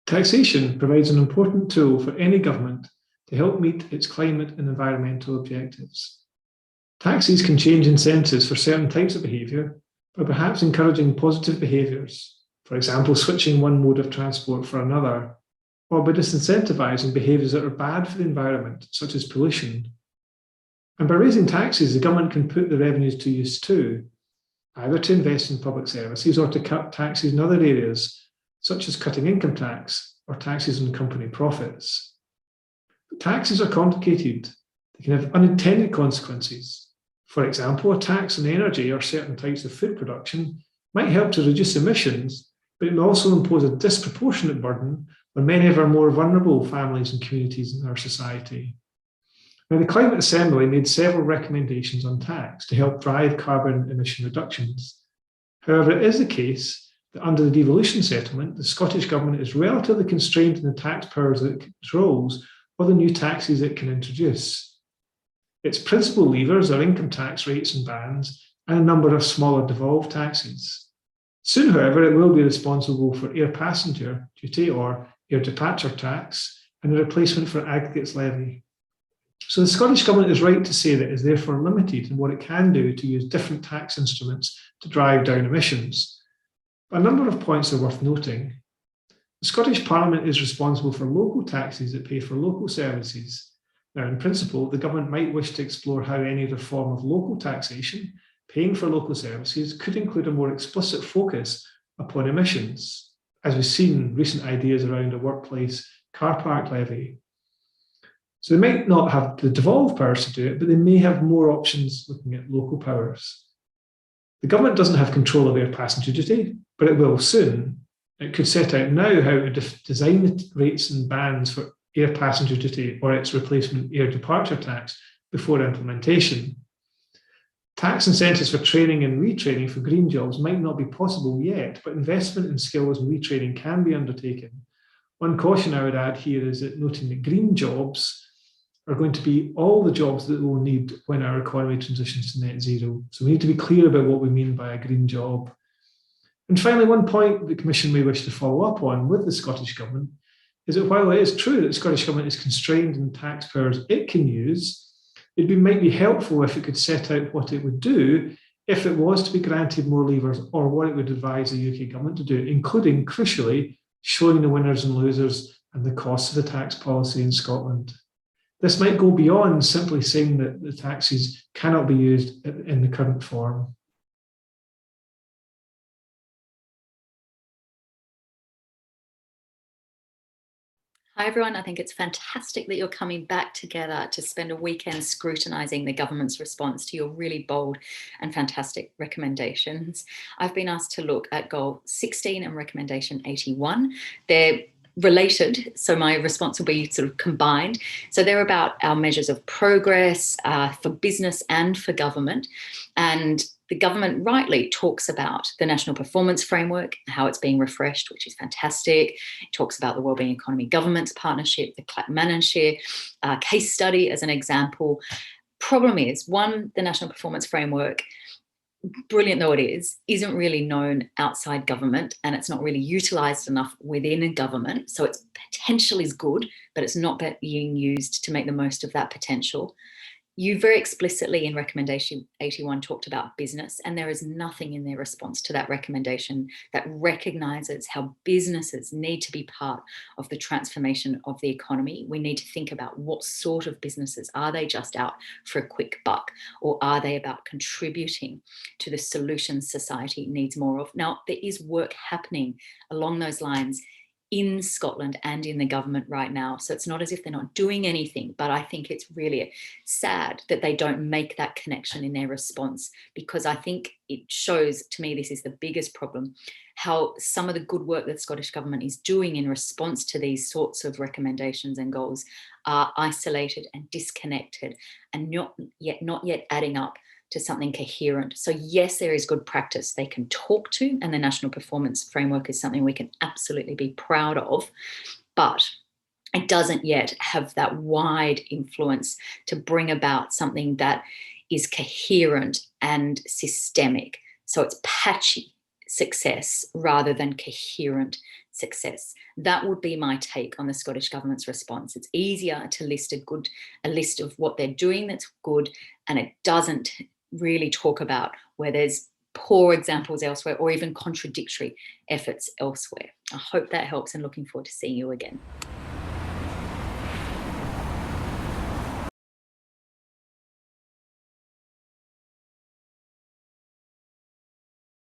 Taxation provides an important tool for any government to help meet its climate and environmental objectives. Taxes can change incentives for certain types of behaviour by perhaps encouraging positive behaviours, for example, switching one mode of transport for another, or by disincentivising behaviours that are bad for the environment, such as pollution. And by raising taxes, the government can put the revenues to use too, either to invest in public services or to cut taxes in other areas, such as cutting income tax or taxes on company profits. But taxes are complicated. They can have unintended consequences. For example, a tax on energy or certain types of food production might help to reduce emissions, but it may also impose a disproportionate burden on many of our more vulnerable families and communities in our society. Now, the Climate Assembly made several recommendations on tax to help drive carbon emission reductions. However, it is the case that under the devolution settlement, the Scottish Government is relatively constrained in the tax powers that it controls or the new taxes it can introduce. Its principal levers are income tax rates and bans and a number of smaller devolved taxes. Soon, however, it will be responsible for air passenger duty or air departure tax and a replacement for aggregates levy. So the Scottish Government is right to say that it is therefore limited in what it can do to use different tax instruments to drive down emissions. But a number of points are worth noting. The Scottish Parliament is responsible for local taxes that pay for local services. Now, in principle, the government might wish to explore how any reform of local taxation, paying for local services, could include a more explicit focus upon emissions, as we've seen recent ideas around a workplace car park levy. So they might not have the devolved powers to do it, but they may have more options looking at local powers. The government doesn't have control of air passenger duty, but it will soon. It could set out now how to design the rates and bans for air passenger duty or its replacement air departure tax before implementation. Tax incentives for training and retraining for green jobs might not be possible yet, but investment in skills and retraining can be undertaken. One caution I would add here is that noting that green jobs are going to be all the jobs that we'll need when our economy transitions to net zero. So we need to be clear about what we mean by a green job. And finally, one point the Commission may wish to follow up on with the Scottish Government is that while it is true that the Scottish Government is constrained in tax powers it can use, it might be helpful if it could set out what it would do if it was to be granted more levers, or what it would advise the UK Government to do, including, crucially, showing the winners and losers and the costs of the tax policy in Scotland. This might go beyond simply saying that the taxes cannot be used in the current form. Hi everyone, I think it's fantastic that you're coming back together to spend a weekend scrutinising the government's response to your really bold and fantastic recommendations. I've been asked to look at Goal 16 and Recommendation 81. They're related, so my response will be sort of combined. So they're about our measures of progress for business and for government. And the government rightly talks about the National Performance Framework, how it's being refreshed, which is fantastic. It talks about the Wellbeing Economy Governments Partnership, the Clap Manage Share case study as an example. Problem is, one, the National Performance Framework, brilliant though it is, isn't really known outside government, and it's not really utilised enough within a government. So its potential is good, but it's not being used to make the most of that potential. You very explicitly in Recommendation 81 talked about business, and there is nothing in their response to that recommendation that recognises how businesses need to be part of the transformation of the economy. We need to think about what sort of businesses. Are they just out for a quick buck, or are they about contributing to the solutions society needs more of? Now, there is work happening along those lines in Scotland and in the government right now. So it's not as if they're not doing anything, but I think it's really sad that they don't make that connection in their response, because I think it shows, to me, this is the biggest problem, how some of the good work that the Scottish Government is doing in response to these sorts of recommendations and goals are isolated and disconnected and not yet adding up to something coherent. So yes, there is good practice they can talk to, and the National Performance Framework is something we can absolutely be proud of, but it doesn't yet have that wide influence to bring about something that is coherent and systemic. So it's patchy success rather than coherent success. That would be my take on the Scottish Government's response. It's easier to list a list of what they're doing that's good, and it doesn't really talk about where there's poor examples elsewhere or even contradictory efforts elsewhere. I hope that helps, and looking forward to seeing you again.